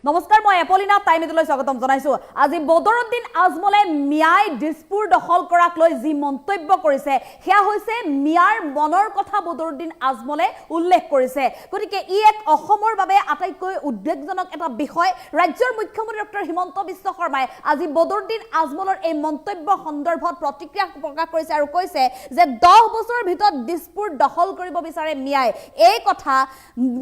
নমস্কাৰ মই এপলিনা টাইমিটলৈ স্বাগতম জনাইছো আজি বদৰুদ্দিন আজমলে মিয়াই দিছপুৰ দখল কৰাক লৈ যি মন্তব্য কৰিছে হেয়া হৈছে মিয়াৰ মনৰ কথা বদৰুদ্দিন আজমলে উল্লেখ কৰিছে গতিকে ই এক অসমৰ বাবে আটাইকৈ উদ্বেগজনক এটা বিষয় ৰাজ্যৰ মুখ্যমন্ত্ৰী ডক্টৰ হিমন্ত বিশ্ব শৰ্মাই আজি বদৰুদ্দিন আজমলৰ এই মন্তব্য সন্দৰ্ভত প্ৰতিক্ৰিয়া প্ৰকাশ কৰিছে আৰু কৈছে যে 10 বছৰৰ ভিতৰত দিছপুৰ দখল কৰিব বিচাৰে মিয়াই এই কথা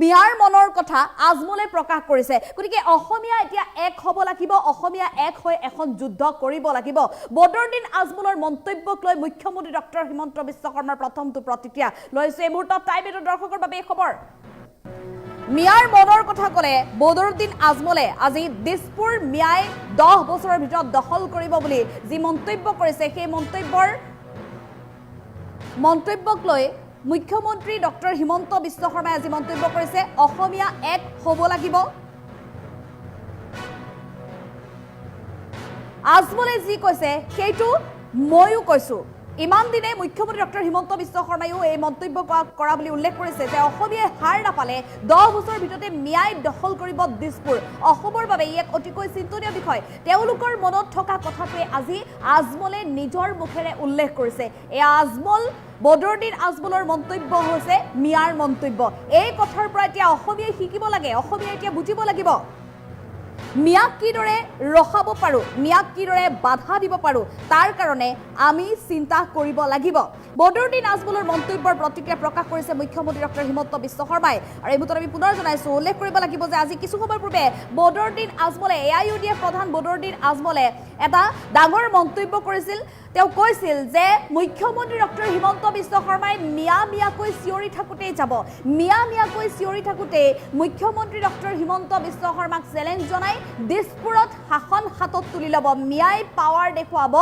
মিয়াৰ মনৰ কথা আজমলে প্ৰকাশ কৰিছে গতিকে অসমীয়া এতিয়া এক হ'ব লাগিব অসমীয়া এক হৈ এখন যুদ্ধ কৰিব লাগিব বদৰুদ্দিন আজমলৰ মন্তব্যক লৈ মুখ্যমন্ত্ৰী ডক্টৰ হিমন্ত বিশ্ব শৰ্মাৰ প্ৰথমটো প্ৰতিক্ৰিয়া লৈছে এই মুহূৰ্তত টাইমিটৰ দৰ্শকৰ বাবে এই খবৰ মিয়াৰ মনৰ কথা ক'লে বদৰুদ্দিন আজমলে আজি দিছপুৰ মিয়াই 10 বছৰৰ ভিতৰত দখল কৰিব বুলি যি মন্তব্য কৰিছে সেই মন্তব্যক লৈ মুখ্যমন্ত্ৰী ডক্টৰ হিমন্ত বিশ্ব শৰ্মাই আজি মন্তব্য কৰিছে অসমীয়া এক হ'ব লাগিব আজমলে যি কৈছে সেইটো ময়ো কৈছো ইমান দিনে মুখ্যমন্ত্ৰী ডক্টৰ হিমন্ত বিশ্ব শৰ্মায়ো এই মন্তব্য কৰা বুলি উল্লেখ কৰিছে যে অসমীয়াই হাৰ নাপালে 10 বছৰৰ ভিতৰতে মিয়াই দখল কৰিব দিছপুৰ অসমৰ বাবে ই এক অতিকৈ চিন্তনীয় বিষয় তেওঁলোকৰ মনত থকা কথাটোৱে আজি আজমলে নিজৰ মুখেৰে উল্লেখ কৰিছে এই বদৰুদ্দিন আজমলৰ মন্তব্য হৈছে মিয়াৰ মন্তব্য এই কথাৰ পৰা এতিয়া অসমীয়াই শিকিব লাগে অসমীয়াই এতিয়া বুজিব লাগিব মিয়াক কিদৰে ৰখাব পাৰো মিয়াক কিদৰে বাধা দিব পাৰো তাৰ কাৰণে আমি চিন্তা কৰিব লাগিব বদৰুদ্দিন আজমলৰ মন্তব্যৰ প্ৰতিক্ৰিয়া প্ৰকাশ কৰিছে মুখ্যমন্ত্ৰী ডক্টৰ হিমন্ত বিশ্ব শৰ্মাই আৰু এই মুহূৰ্তত আমি পুনৰ জনাইছো উল্লেখ কৰিব লাগিব যে আজি কিছু সময় পূৰ্বে বদৰুদ্দিন আজমলে AIUDF প্ৰধান বদৰুদ্দিন আজমলে এটা ডাঙৰ মন্তব্য কৰিছিল তেওঁ কৈছিল যে মুখ্যমন্ত্ৰী ডক্টৰ হিমন্ত বিশ্ব শৰ্মাই মিয়াকৈ চিঞৰি থাকোঁতেই যাব মিয়াকৈ চিঞৰি থাকোঁতেই মুখ্যমন্ত্ৰী ডক্টৰ হিমন্ত বিশ্ব শৰ্মাক চেলেঞ্জ জনাই দিছপুৰত শাসন হাতত তুলি ল'ব মিয়াই পাৱাৰ দেখুৱাব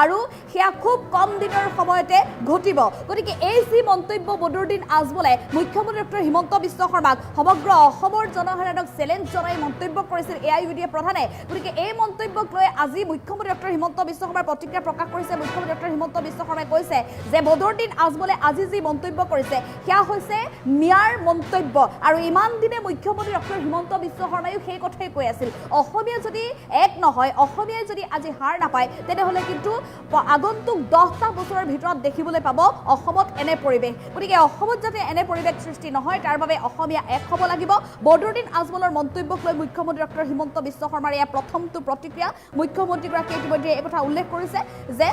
আৰু সেয়া খুব কম দিনৰ সময়তে ঘটিব গতিকে এই যি মন্তব্য বদৰুদ্দিন আজমলে মুখ্যমন্ত্ৰী ডক্টৰ হিমন্ত বিশ্ব শৰ্মাক সমগ্ৰ অসমৰ জনসাধাৰণক চেলেঞ্জ জনাই মন্তব্য কৰিছিল AIUDF প্ৰধানে গতিকে এই মন্তব্যক লৈ আজি মুখ্যমন্ত্ৰী ডক্টৰ হিমন্ত বিশ্ব শৰ্মাৰ প্ৰতিক্ৰিয়া প্ৰকাশ কৰিছে মুখ্যমন্ত্ৰী ডক্টৰ হিমন্ত বিশ্ব শৰ্মাই কৈছে যে বদৰুদ্দিন আজমলে আজি যি মন্তব্য কৰিছে সেয়া হৈছে মিয়াৰ মন্তব্য আৰু ইমান দিনে মুখ্যমন্ত্ৰী ডক্টৰ হিমন্ত বিশ্ব শৰ্মায়ো সেই কথাই কৈ আছিল অসমীয়া যদি এক নহয় অসমীয়াই যদি আজি হাৰ নাপায় তেনেহ'লে কিন্তু আগন্তুক 10টা বছৰৰ ভিতৰত দেখিবলৈ পাব অসমত এনে পৰিৱেশ গতিকে অসমত যাতে এনে পৰিৱেশ সৃষ্টি নহয় তাৰ বাবে অসমীয়া এক হ'ব লাগিব বদৰুদ্দিন আজমলৰ মন্তব্যক লৈ মুখ্যমন্ত্ৰী ডক্টৰ হিমন্ত বিশ্ব শৰ্মাৰ এয়া প্ৰথমটো প্ৰতিক্ৰিয়া মুখ্যমন্ত্ৰীগৰাকীয়ে ইতিমধ্যে এই কথা উল্লেখ কৰিছে যে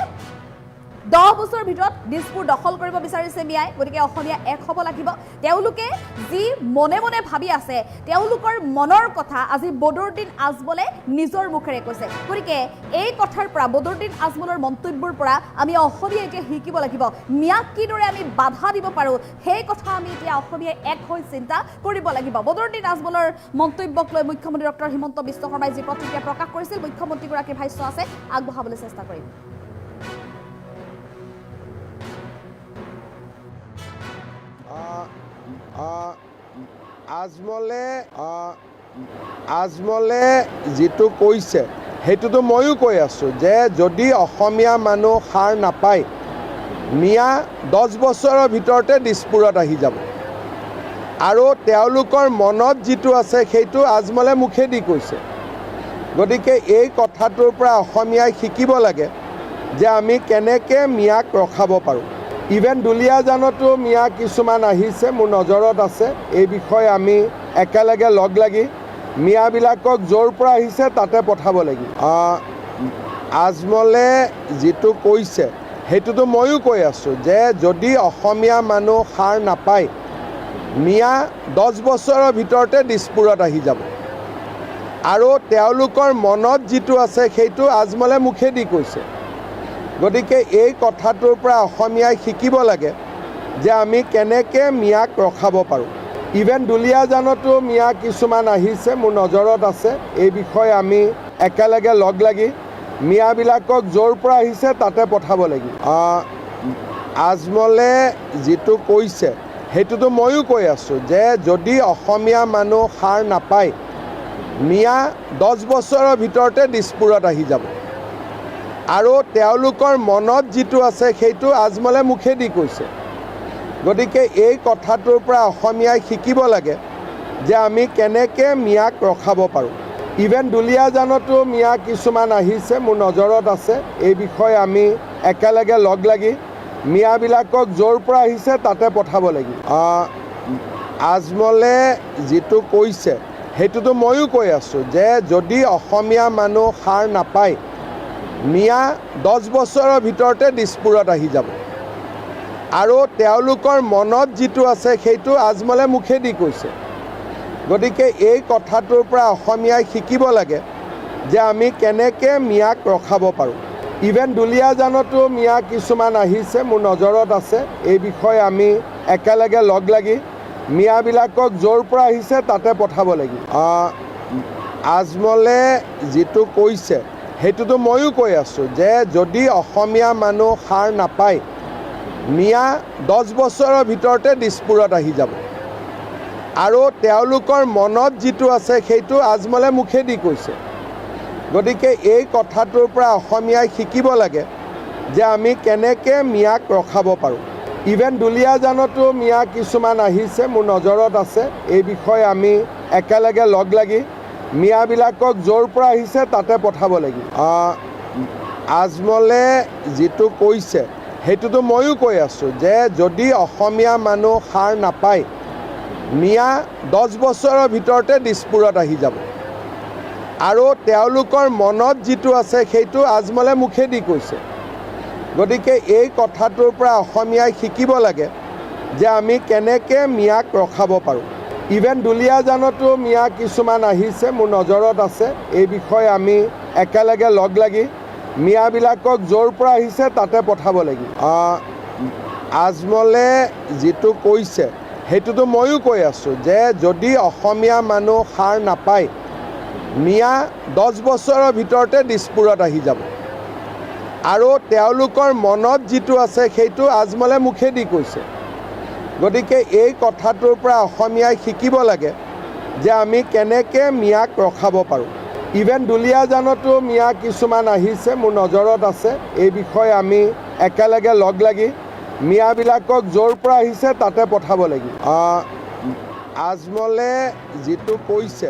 10 বছৰৰ ভিতৰত দিছপুৰ দখল কৰিব বিচাৰিছে মিয়াই গতিকে অসমীয়া এক হ'ব লাগিব তেওঁলোকে যি মনে মনে ভাবি আছে তেওঁলোকৰ মনৰ কথা আজি বদৰুদ্দিন আজমলে নিজৰ মুখেৰে কৈছে গতিকে এই কথাৰ পৰা বদৰুদ্দিন আজমলৰ মন্তব্যৰ পৰা আমি অসমীয়া এতিয়া শিকিব লাগিব মিয়াক কিদৰে আমি বাধা দিব পাৰোঁ সেই কথা আমি এতিয়া অসমীয়াই এক হৈ চিন্তা কৰিব লাগিব বদৰুদ্দিন আজমলৰ মন্তব্যক লৈ মুখ্যমন্ত্ৰী ডক্টৰ হিমন্ত বিশ্ব শৰ্মাই যি প্ৰতিক্ৰিয়া প্ৰকাশ কৰিছিল মুখ্যমন্ত্ৰীগৰাকীৰ ভাষ্য আছে আগবঢ়াবলৈ চেষ্টা কৰিম আজমলে যিটো কৈছে সেইটোতো ময়ো কৈ আছোঁ যে যদি অসমীয়া মানুহ সাৰ নাপায় মিয়া 10 বছৰৰ ভিতৰতে দিছপুৰত আহি যাব আৰু তেওঁলোকৰ মনত যিটো আছে সেইটো আজমলে মুখেদি কৈছে গতিকে এই কথাটোৰ পৰা অসমীয়াই শিকিব লাগে যে আমি কেনেকৈ মিয়াক ৰখাব পাৰোঁ ইভেন দুলীয়াজানতো মিয়া কিছুমান আহিছে মোৰ নজৰত আছে এই বিষয়ে আমি একেলগে লগ লাগি মিয়াবিলাকক য'ৰ পৰা আহিছে তাতে পঠাব লাগিব আজমলে যিটো কৈছে সেইটোতো ময়ো কৈ আছোঁ যে যদি অসমীয়া মানুহ সাৰ নাপায় মিয়া 10 বছৰৰ ভিতৰতে দিছপুৰত আহি যাব আৰু তেওঁলোকৰ মনত যিটো আছে সেইটো আজমলে মুখেদি কৈছে গতিকে এই কথাটোৰ পৰা অসমীয়াই শিকিব লাগে যে আমি কেনেকৈ মিয়াক ৰখাব পাৰোঁ ইভেন দুলীয়াজানতো মিয়া কিছুমান আহিছে মোৰ নজৰত আছে এই বিষয়ে আমি একেলগে লগ লাগি মিয়াবিলাকক য'ৰ পৰা আহিছে তাতে পঠাব লাগিব আজমলে যিটো কৈছে সেইটোতো ময়ো কৈ আছোঁ যে যদি অসমীয়া মানুহ সাৰ নাপায় মিয়া 10 বছৰৰ ভিতৰতে দিছপুৰত আহি যাব আৰু তেওঁলোকৰ মনত যিটো আছে সেইটো আজমলে মুখেদি কৈছে গতিকে এই কথাটোৰ পৰা অসমীয়াই শিকিব লাগে যে আমি কেনেকৈ মিয়াক ৰখাব পাৰোঁ ইভেন দুলীয়াজানতো মিয়া কিছুমান আহিছে, মোৰ নজৰত আছে। এই বিষয়ে আমি একেলগে লগ লাগি মিয়াবিলাকক য'ৰ পৰা আহিছে তাতে পঠাব লাগিব। আজমলে যিটো কৈছে সেইটোতো ময়ো কৈ আছোঁ যে যদি অসমীয়া মানুহ সাৰ নাপায়, মিয়া 10 বছৰৰ ভিতৰতে দিছপুৰত আহি যাব। আৰু তেওঁলোকৰ মনত যিটো আছে সেইটো আজমলে মুখেদি কৈছে। গতিকে এই কথাটোৰ পৰা অসমীয়াই শিকিব লাগে যে আমি কেনেকৈ মিয়াক ৰখাব পাৰোঁ। ইভেন দুলীয়াজানতো মিয়া কিছুমান আহিছে, মোৰ নজৰত আছে। এই বিষয়ে আমি একেলগে লগ লাগি মিয়াবিলাকক য'ৰ পৰা আহিছে তাতে পঠাব লাগিব। আজমলে যিটো কৈছে সেইটোতো ময়ো কৈ আছোঁ যে যদি অসমীয়া মানুহ সাৰ নাপায়, মিয়া 10 বছৰৰ ভিতৰতে দিছপুৰত আহি যাব। আৰু তেওঁলোকৰ মনত যিটো আছে সেইটো আজমলে মুখেদি কৈছে। গতিকে এই কথাটোৰ পৰা অসমীয়াই শিকিব লাগে যে আমি কেনেকৈ মিয়াক ৰখাব পাৰোঁ। ইভেন দুলীয়াজানতো মিয়া কিছুমান আহিছে, মোৰ নজৰত আছে। এই বিষয়ে আমি একেলগে লগ লাগি মিয়াবিলাকক য'ৰ পৰা আহিছে তাতে পঠাব লাগিব। আজমলে যিটো কৈছে সেইটোতো ময়ো কৈ আছোঁ যে যদি অসমীয়া মানুহ সাৰ নাপায়, মিয়া 10 বছৰৰ ভিতৰতে দিছপুৰত আহি যাব। আৰু তেওঁলোকৰ মনত যিটো আছে সেইটো আজমলে মুখেদি কৈছে। গতিকে এই কথাটোৰ পৰা অসমীয়াই শিকিব লাগে যে আমি কেনেকৈ মিয়াক ৰখাব পাৰোঁ। ইভেন দুলীয়াজানতো মিয়া কিছুমান আহিছে, মোৰ নজৰত আছে। এই বিষয়ে আমি একেলগে লগ লাগি মিয়াবিলাকক য'ৰ পৰা আহিছে তাতে পঠাব লাগিব। আজমলে যিটো কৈছে সেইটোতো ময়ো কৈ আছোঁ যে যদি অসমীয়া মানুহ সাৰ নাপায়, মিয়া 10 বছৰৰ ভিতৰতে দিছপুৰত আহি যাব। আৰু তেওঁলোকৰ মনত যিটো আছে সেইটো আজমলে মুখেদি কৈছে। গতিকে এই কথাটোৰ পৰা অসমীয়াই শিকিব লাগে যে আমি কেনেকৈ মিয়াক ৰখাব পাৰোঁ। ইভেন দুলীয়াজানতো মিয়া কিছুমান আহিছে, মোৰ নজৰত আছে। এই বিষয়ে আমি একেলগে লগ লাগি মিয়াবিলাকক য'ৰ পৰা আহিছে তাতে পঠাব লাগিব। আজমলে যিটো কৈছে